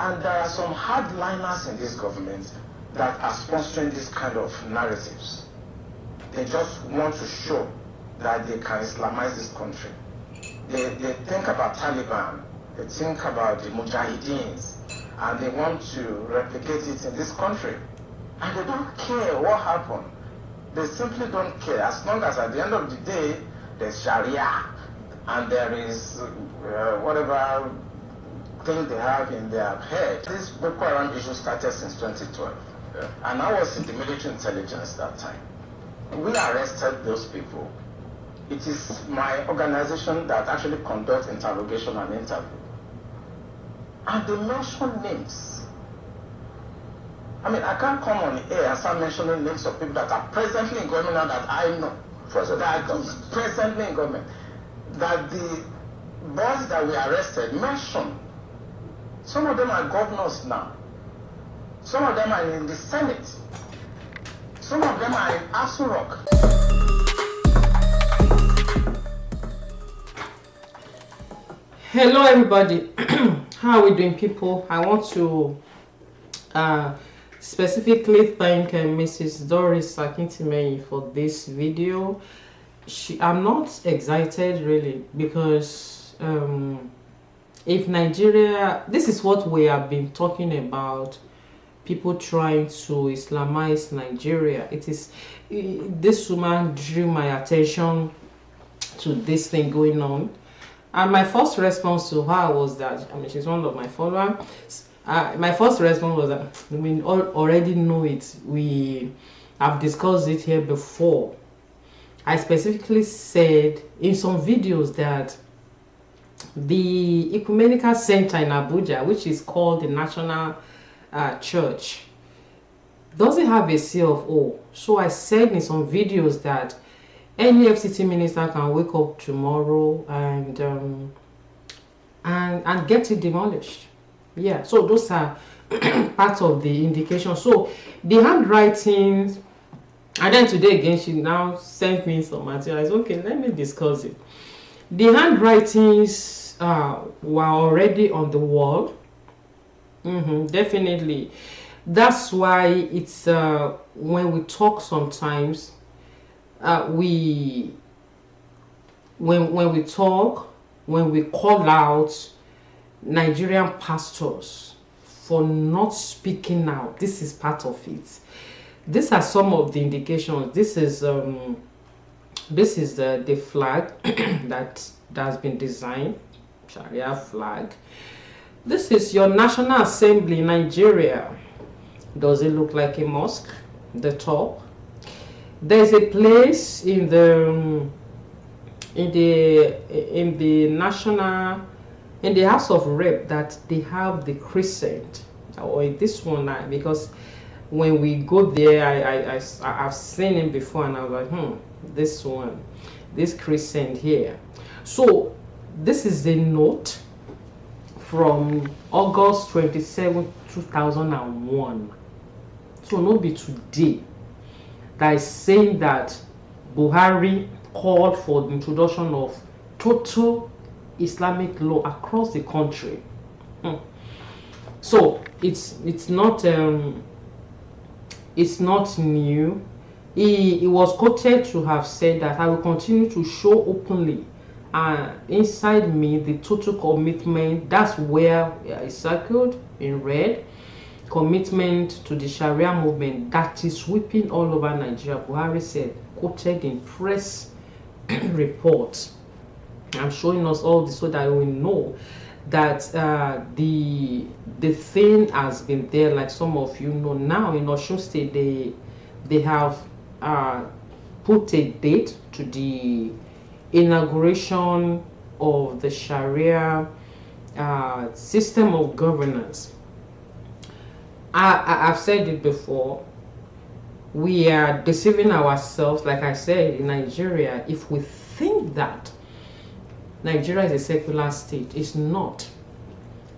And there are some hardliners in this government that are sponsoring this kind of narratives. They just want to show that they can Islamize this country. They think about Taliban, they think about the Mujahideens, and they want to replicate it in this country. And they don't care what happened. They simply don't care, as long as at the end of the day, there's Sharia, and there is whatever thing they have in their head. This Boko Haram issue started since 2012, and I was in the military intelligence that time. We arrested those people. It is my organization that actually conducts interrogation and interview. And they mention names. I mean, I can't come on the air and start mentioning names of people that are presently in government now that I know. Presently in government. That the boys that we arrested mentioned. Some of them are governors now. Some of them are in the Senate. Some of them are in Asu Rock. Hello everybody. How are we doing, people? I want to specifically thank Mrs. Doris Akintimeyi for this video. I'm not excited really, because if Nigeria, this is what we have been talking about, people trying to Islamize Nigeria. It is this woman drew my attention to this thing going on, and my first response to her was that, I mean, she's one of my followers. My first response was that we already know it. We have discussed it here before. I specifically said in some videos that the Ecumenical Center in Abuja, which is called the National Church, doesn't have a CFO. So I said in some videos that any FCT minister can wake up tomorrow and get it demolished. Yeah, so those are part of the indication. So the handwritings, and then today again she now sent me some materials. Okay, let me discuss it. The handwritings were already on the wall. Definitely. That's why it's when we talk sometimes, when we call out Nigerian pastors for not speaking out, this is part of it. These are some of the indications. This is the flag that has been designed, Sharia flag. This is your National Assembly, Nigeria. Does it look like a mosque? The top. There's a place in the House of Rep that they have the crescent, or this one, because when we go there, I've seen it before, and I was like, this one, this crescent here. So this is the note from August 27, 2001. So not be today that is saying that Buhari called for the introduction of total Islamic law across the country. So it's not new. He was quoted to have said that I will continue to show openly inside me the total commitment. That's where it's circled in red. Commitment to the Sharia movement that is sweeping all over Nigeria. Buhari said, quoted in press reports. I'm showing us all this so that we know that the thing has been there, like some of you know. Now in Osun State, they have put a date to the inauguration of the Sharia system of governance. I've said it before. We are deceiving ourselves, like I said, in Nigeria, if we think that Nigeria is a secular state. It's not.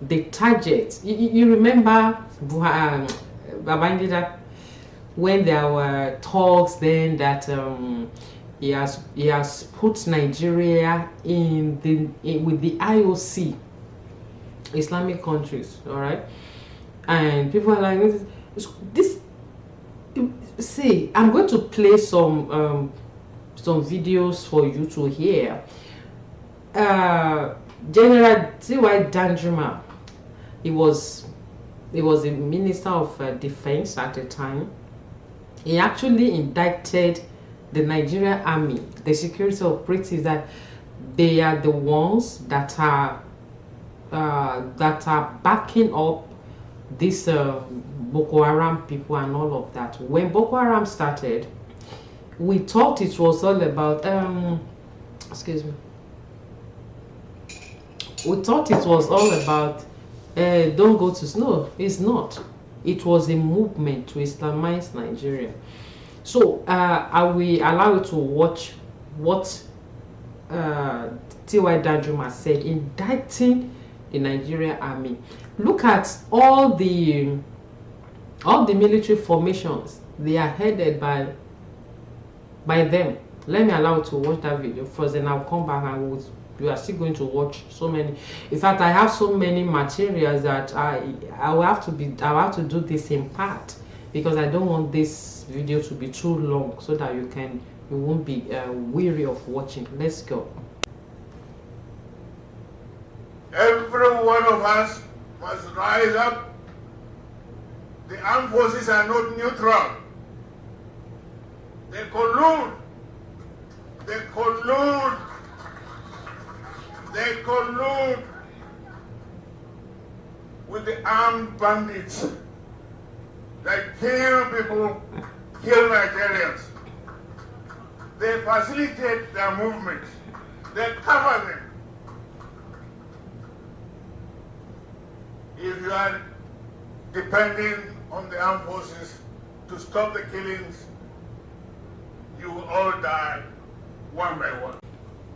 The target, you remember Babangida, when there were talks then that he has put Nigeria with the IOC Islamic countries, all right? And people are like, this. See, I'm going to play some videos for you to hear. General T.Y. Danjuma, he was a minister of defense at the time. He actually indicted the Nigerian army, the security operatives, that they are the ones that are backing up this Boko Haram people and all of that. When Boko Haram started, we thought it was all about excuse me. We thought it was all about don't go to no, it's not. It was a movement to Islamize Nigeria. So I will allow you to watch what T.Y. Danjuma said indicting the Nigerian army. Look at all the military formations. They are headed by them. Let me allow you to watch that video first, and I'll come back and we are still going to watch so many. In fact, I have so many materials that I will have to do this in part, because I don't want this video to be too long, so that you won't be weary of watching. Let's go. Every one of us must rise up. The armed forces are not neutral. They collude. They collude. They collude with the armed bandits. They kill people, kill Nigerians. They facilitate their movement. They cover them. If you are depending on the armed forces to stop the killings, you will all die one by one.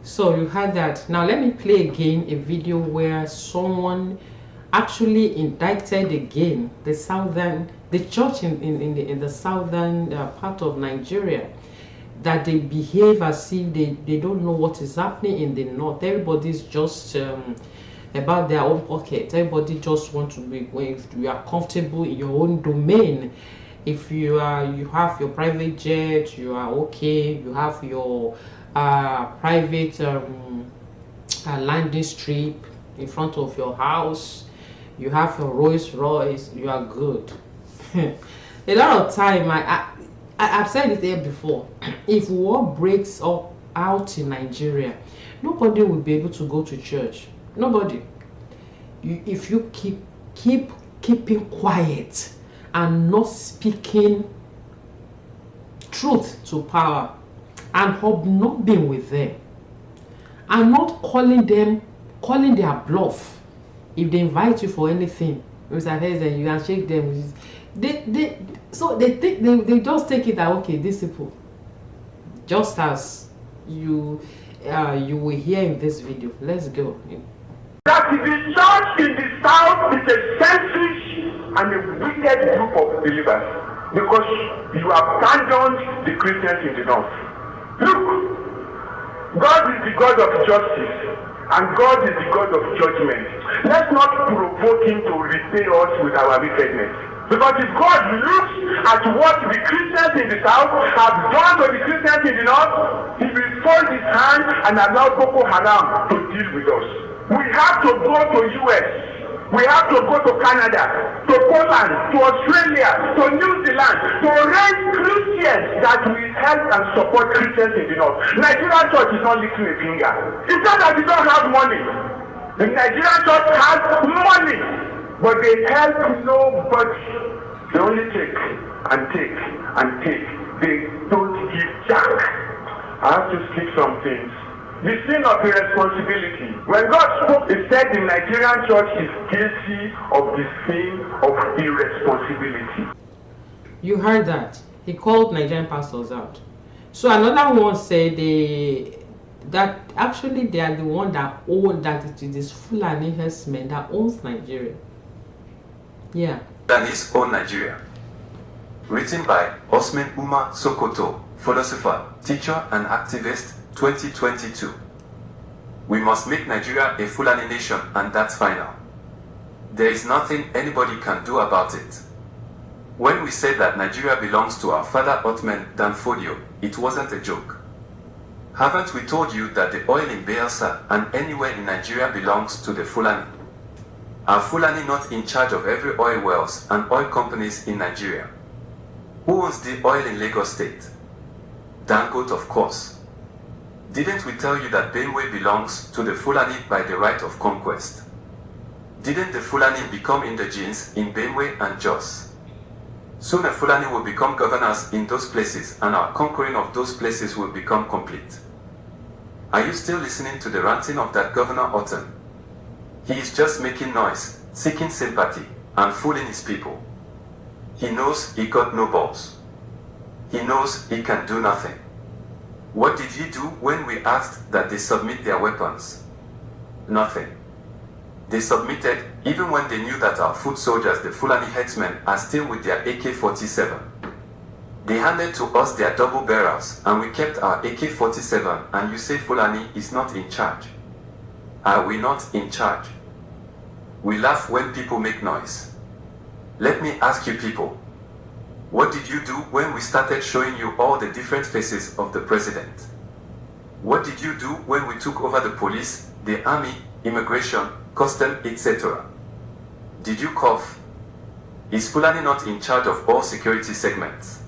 So you heard that. Now let me play again a video where someone actually indicted again the church in the southern part of Nigeria, that they behave as if they don't know what is happening in the north. Everybody's just about their own pocket. Everybody just wants to be, if you are comfortable in your own domain, if you have your private jet, you are okay, you have your private landing strip in front of your house, you have your Rolls Royce, you are good. A lot of time, I've said it here before, if war breaks up out in Nigeria, nobody will be able to go to church. Nobody. If you keeping quiet and not speaking truth to power, and hobnobbing with them, and not calling their bluff if they invite you for anything, Mr. Hezden, you can shake them. They just take it that, okay, these people, just as you will hear in this video. Let's go. That the church in the south is a selfish and a wicked group of believers, because you have abandoned the Christians in the north. Look, God is the God of justice, and God is the God of judgment. Let's not provoke him to repay us with our wickedness. Because if God looks at what the Christians in the south have done to the Christians in the north, he will fold his hand and allow Boko Haram to deal with us. We have to go to US. We have to go to Canada, to Poland, to Australia, to New Zealand, to raise Christians that will help and support Christians in the north. Nigerian church is not lifting a finger. It's not that they don't have money. The Nigerian church has money, but they help nobody. They only take and take and take. They don't give jack. I have to speak some things. The sin of irresponsibility. When God spoke, he said the Nigerian church is guilty of the sin of irresponsibility. You heard that. He called Nigerian pastors out. So another one said that actually they are the one that own, that it is Fulani herdsmen that owns Nigeria. Yeah. Fulanis own Nigeria. Written by Osman Umar Sokoto, philosopher, teacher and activist, 2022. We must make Nigeria a Fulani nation, and that's final. There is nothing anybody can do about it. When we said that Nigeria belongs to our father Othman Dan Fodio, it wasn't a joke. Haven't we told you that the oil in Bayelsa and anywhere in Nigeria belongs to the Fulani? Are Fulani not in charge of every oil wells and oil companies in Nigeria? Who owns the oil in Lagos State? Dangote, of course. Didn't we tell you that Benue belongs to the Fulani by the right of conquest? Didn't the Fulani become indigenes in Benue and Jos? Soon the Fulani will become governors in those places and our conquering of those places will become complete. Are you still listening to the ranting of that Governor Otten? He is just making noise, seeking sympathy, and fooling his people. He knows he got no balls. He knows he can do nothing. What did he do when we asked that they submit their weapons? Nothing. They submitted even when they knew that our foot soldiers, the Fulani headsmen, are still with their AK-47. They handed to us their double barrels and we kept our AK-47 and you say Fulani is not in charge. Are we not in charge? We laugh when people make noise. Let me ask you people, what did you do when we started showing you all the different faces of the president? What did you do when we took over the police, the army, immigration, custom, etc.? Did you cough? Is Fulani not in charge of all security segments?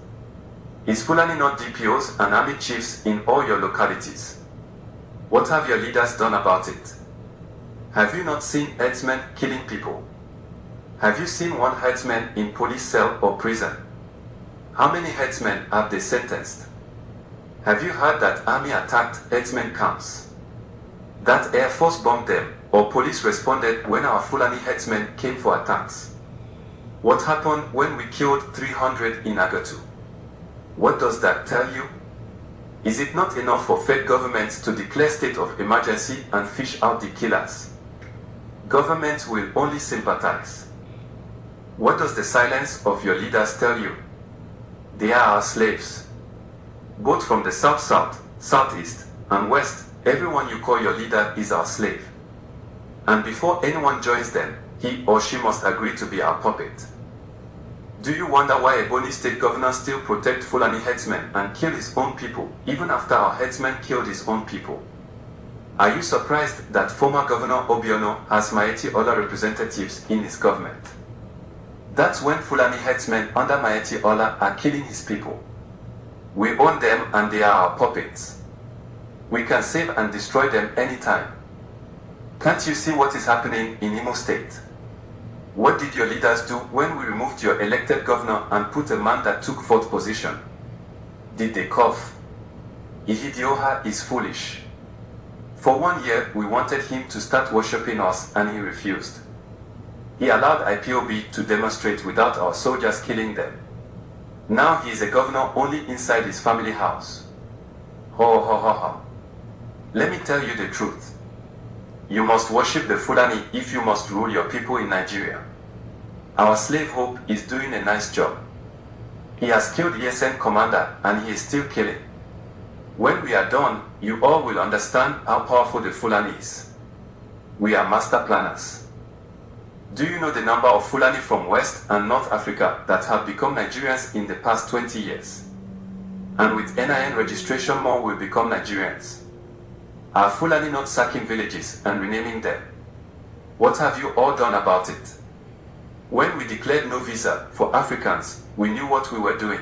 Is Fulani not DPOs and army chiefs in all your localities? What have your leaders done about it? Have you not seen headsmen killing people? Have you seen one headsman in police cell or prison? How many headsmen have they sentenced? Have you heard that army attacked headsmen camps? That Air Force bombed them, or police responded when our Fulani headsmen came for attacks? What happened when we killed 300 in Agatu? What does that tell you? Is it not enough for Fed governments to declare state of emergency and fish out the killers? Governments will only sympathize. What does the silence of your leaders tell you? They are our slaves. Both from the south, southeast, and west, everyone you call your leader is our slave. And before anyone joins them, he or she must agree to be our puppet. Do you wonder why Ebonyi State governor still protect Fulani headsmen and kill his own people, even after our headsman killed his own people? Are you surprised that former Governor Obiono has Maeti Ola representatives in his government? That's when Fulani headsmen under Maeti Ola are killing his people. We own them and they are our puppets. We can save and destroy them anytime. Can't you see what is happening in Imo State? What did your leaders do when we removed your elected governor and put a man that took fourth position? Did they cough? Ihidioha is foolish. For 1 year, we wanted him to start worshipping us and he refused. He allowed IPOB to demonstrate without our soldiers killing them. Now he is a governor only inside his family house. Ho ho ho ho. Let me tell you the truth. You must worship the Fulani if you must rule your people in Nigeria. Our slave Hope is doing a nice job. He has killed ESN commander and he is still killing. When we are done, you all will understand how powerful the Fulani is. We are master planners. Do you know the number of Fulani from West and North Africa that have become Nigerians in the past 20 years? And with NIN registration, more will become Nigerians. Are Fulani not sacking villages and renaming them? What have you all done about it? When we declared no visa for Africans, we knew what we were doing.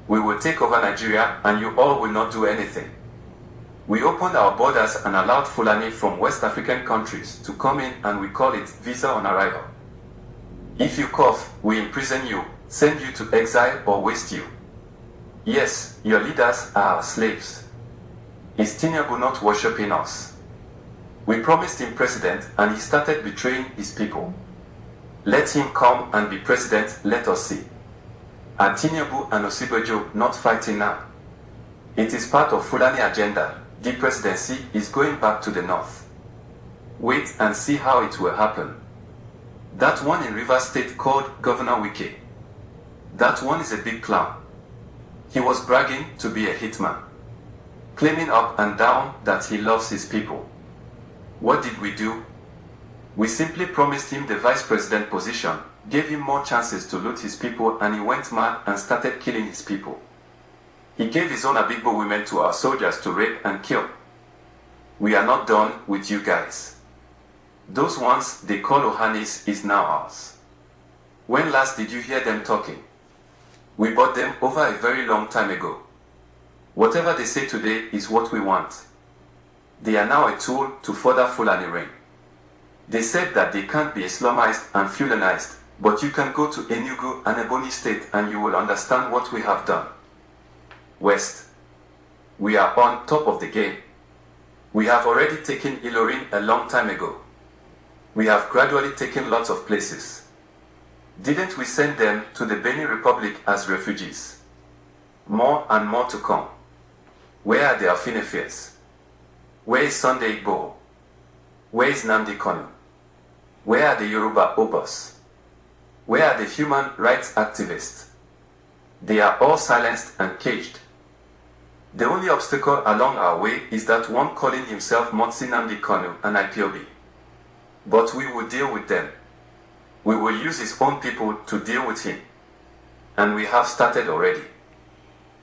We will take over Nigeria and you all will not do anything. We opened our borders and allowed Fulani from West African countries to come in and we call it visa on arrival. If you cough, we imprison you, send you to exile or waste you. Yes, your leaders are our slaves. Is Tinubu not worshipping us? We promised him president and he started betraying his people. Let him come and be president, let us see. Are Tinubu and Osibajo not fighting now? It is part of Fulani agenda. The presidency is going back to the north. Wait and see how it will happen. That one in Rivers State called Governor Wike. That one is a big clown. He was bragging to be a hitman, claiming up and down that he loves his people. What did we do? We simply promised him the vice president position, gave him more chances to loot his people, and he went mad and started killing his people. He gave his own Abigbo women to our soldiers to rape and kill. We are not done with you guys. Those ones they call Ohanis is now ours. When last did you hear them talking? We bought them over a very long time ago. Whatever they say today is what we want. They are now a tool to further Fulani reign. They said that they can't be Islamized and Fulanized, but you can go to Enugu and Ebonyi State and you will understand what we have done. West. We are on top of the game. We have already taken Ilorin a long time ago. We have gradually taken lots of places. Didn't we send them to the Benin Republic as refugees? More and more to come. Where are the Afinefes? Where is Sunday Igbo? Where is Namdi Kanu? Where are the Yoruba Obas? Where are the human rights activists? They are all silenced and caged. The only obstacle along our way is that one calling himself Motsi Namdi Kanu and IPOB. But we will deal with them. We will use his own people to deal with him. And we have started already.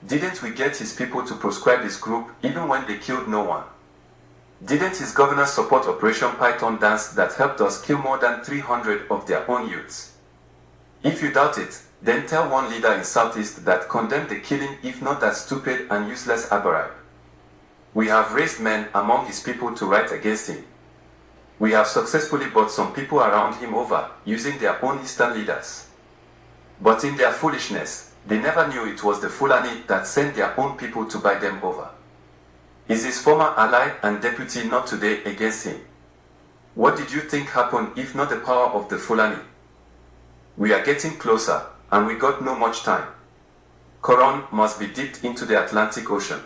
Didn't we get his people to proscribe his group even when they killed no one? Didn't his governor support Operation Python Dance that helped us kill more than 300 of their own youths? If you doubt it, then tell one leader in Southeast that condemned the killing if not that stupid and useless Abarab. We have raised men among his people to write against him. We have successfully brought some people around him over, using their own Eastern leaders. But in their foolishness, they never knew it was the Fulani that sent their own people to buy them over. Is his former ally and deputy not today against him? What did you think happened if not the power of the Fulani? We are getting closer, and we got no much time. Quran must be dipped into the Atlantic Ocean.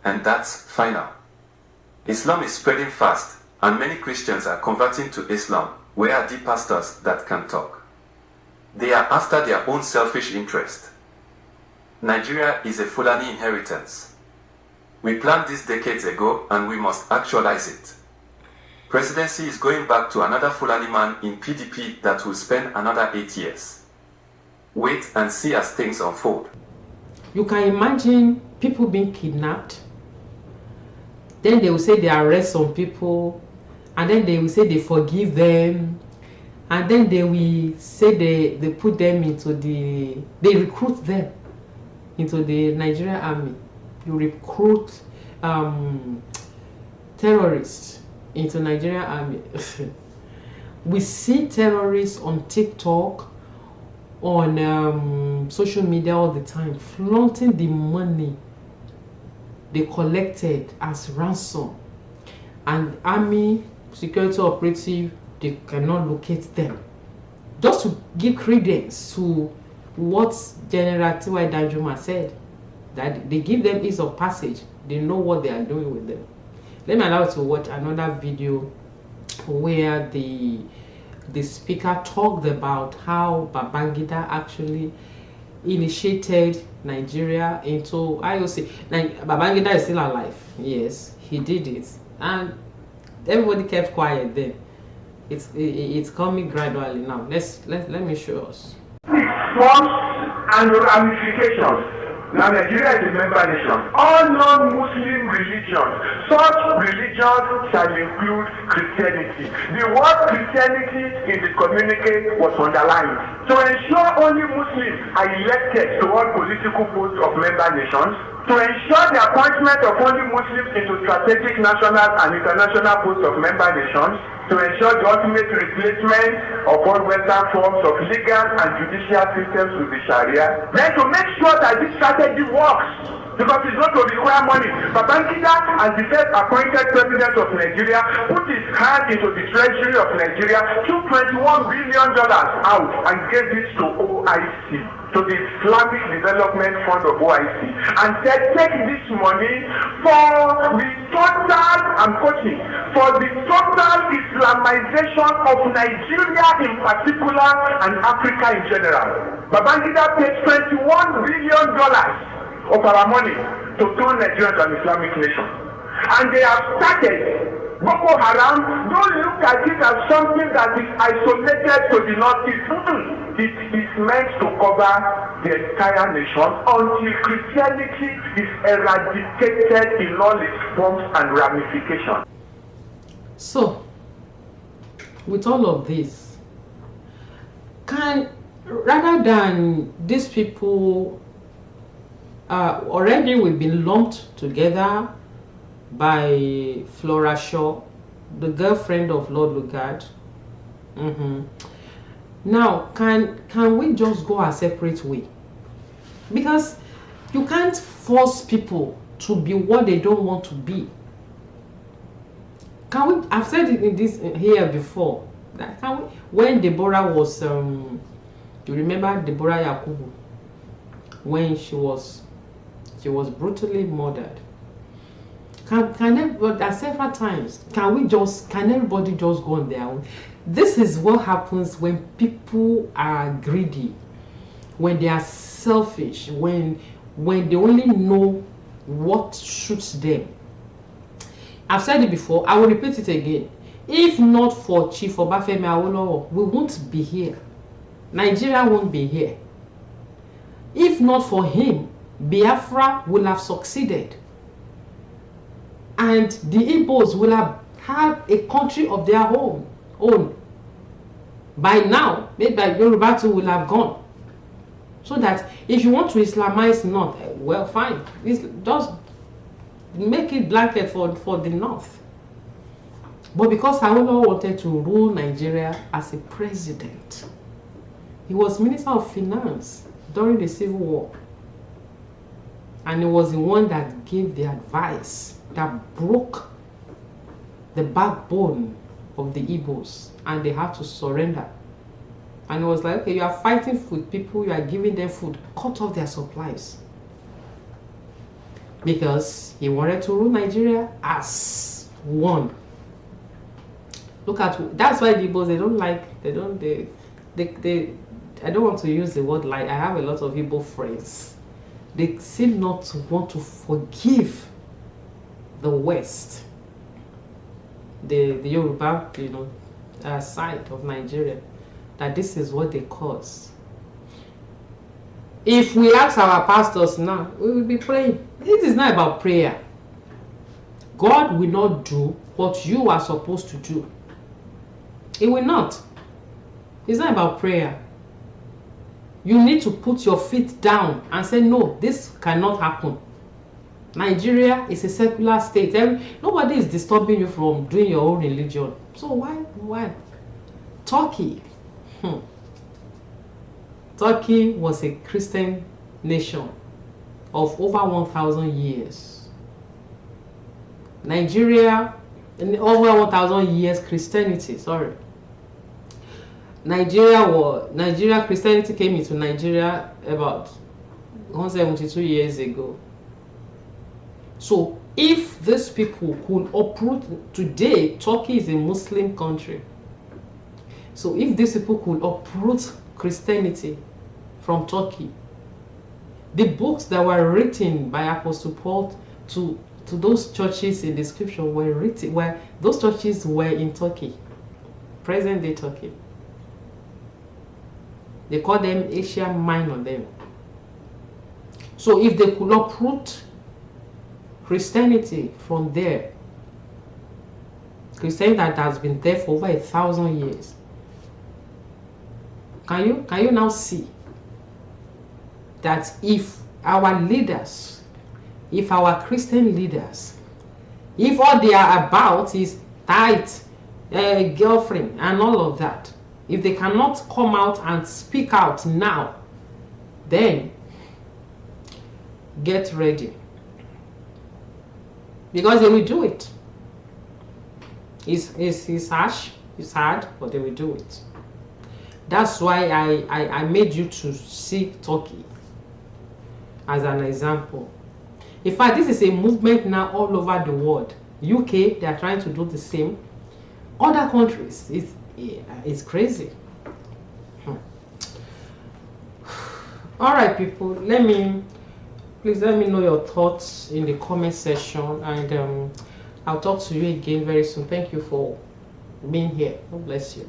And that's final. Islam is spreading fast, and many Christians are converting to Islam. Where are the pastors that can talk? They are after their own selfish interest. Nigeria is a Fulani inheritance. We planned this decades ago and we must actualize it. Presidency is going back to another Fulani man in PDP that will spend another 8 years. Wait and see as things unfold. You can imagine people being kidnapped. Then they will say they arrest some people. And then they will say they forgive them. And then they will say they put them into they recruit them into the Nigerian army. You recruit terrorists into Nigerian army. We see terrorists on TikTok, on social media all the time, flaunting the money they collected as ransom. And army security operative, they cannot locate them. Just to give credence to what General T.Y. Danjuma said, that they give them ease of passage. They know what they are doing with them. Let me allow you to watch another video where the speaker talked about how Babangida actually initiated Nigeria into IOC. Now, Babangida is still alive. Yes, he did it. And everybody kept quiet then. It's coming gradually now. Let me show us. Forms and ramifications. Now Nigeria is a member nation. All non-Muslim religions, such religions shall include Christianity. The word Christianity in the communique was underlined. To ensure only Muslims are elected to all political posts of member nations, to ensure the appointment of only Muslims into strategic national and international posts of member nations, to ensure the ultimate replacement of all Western forms of legal and judicial systems with the Sharia, then to make sure that this strategy works, because it's not to require money. Babangida, as the first appointed president of Nigeria, put his hand into the treasury of Nigeria, took $21 billion out and gave it to OIC, to the Islamic Development Fund of OIC, and said, take this money for the total, I'm quoting, for the total Islamization of Nigeria in particular and Africa in general. Babangida paid $21 billion of our money to turn Nigeria to an Islamic nation. And they have started Boko Haram, don't look at it as something that is isolated to the northeast. It is meant to cover the entire nation until Christianity is eradicated in all its forms and ramifications. So, with all of this, rather than these people already we've been lumped together by Flora Shaw, the girlfriend of Lord Lugard. Now, can we just go a separate way? Because you can't force people to be what they don't want to be. Can we? I've said it in this here before. That can we? When Deborah was, you remember Deborah Yakubu, when she was brutally murdered. Can several times, can everybody just go on their own? This is what happens when people are greedy, when they are selfish, when they only know what suits them. I've said it before, I will repeat it again. If not for Chief Obafemi Awolowo, we won't be here. Nigeria won't be here. If not for him, Biafra will have succeeded. And the Igbos will have had a country of their own. By now, maybe Yoruba too will have gone. So that if you want to Islamize North, well, fine. Just make it blanket for the North. But because Awolowo wanted to rule Nigeria as a president, he was Minister of Finance during the Civil War. And he was the one that gave the advice that broke the backbone of the Igbos, and they had to surrender. And it was like, okay, you are fighting with people, you are giving them food, cut off their supplies. Because he wanted to rule Nigeria as one. Look at, that's why the Igbos, I don't want to use the word like, I have a lot of Igbo friends. They seem not to want to forgive the West, the Yoruba, side of Nigeria, that this is what they caused. If we ask our pastors now, we will be praying. This is not about prayer. God will not do what you are supposed to do. It will not. It's not about prayer. You need to put your feet down and say, no, this cannot happen. Nigeria is a secular state. Nobody is disturbing you from doing your own religion. So why? Turkey. Turkey was a Christian nation of over 1,000 years. Nigeria, over 1,000 years Christianity, sorry. Nigeria Christianity came into Nigeria about 172 years ago. So if these people could uproot, today Turkey is a Muslim country. So if these people could uproot Christianity from Turkey, the books that were written by Apostle Paul to those churches in the scripture were written, where those churches were in Turkey, present day Turkey. They call them Asia Minor then. So if they could uproot Christianity from there, Christianity that has been there for over 1,000 years, can you now see that if our leaders, if our Christian leaders, if all they are about is tight, girlfriend and all of that, if they cannot come out and speak out now, then get ready. Because they will do it. It's harsh, it's hard, but they will do it. That's why I made you to see Turkey as an example. In fact, this is a movement now all over the world. UK, they are trying to do the same. Other countries, it's crazy. All right, people, please let me know your thoughts in the comment section, and I'll talk to you again very soon. Thank you for being here. God bless you.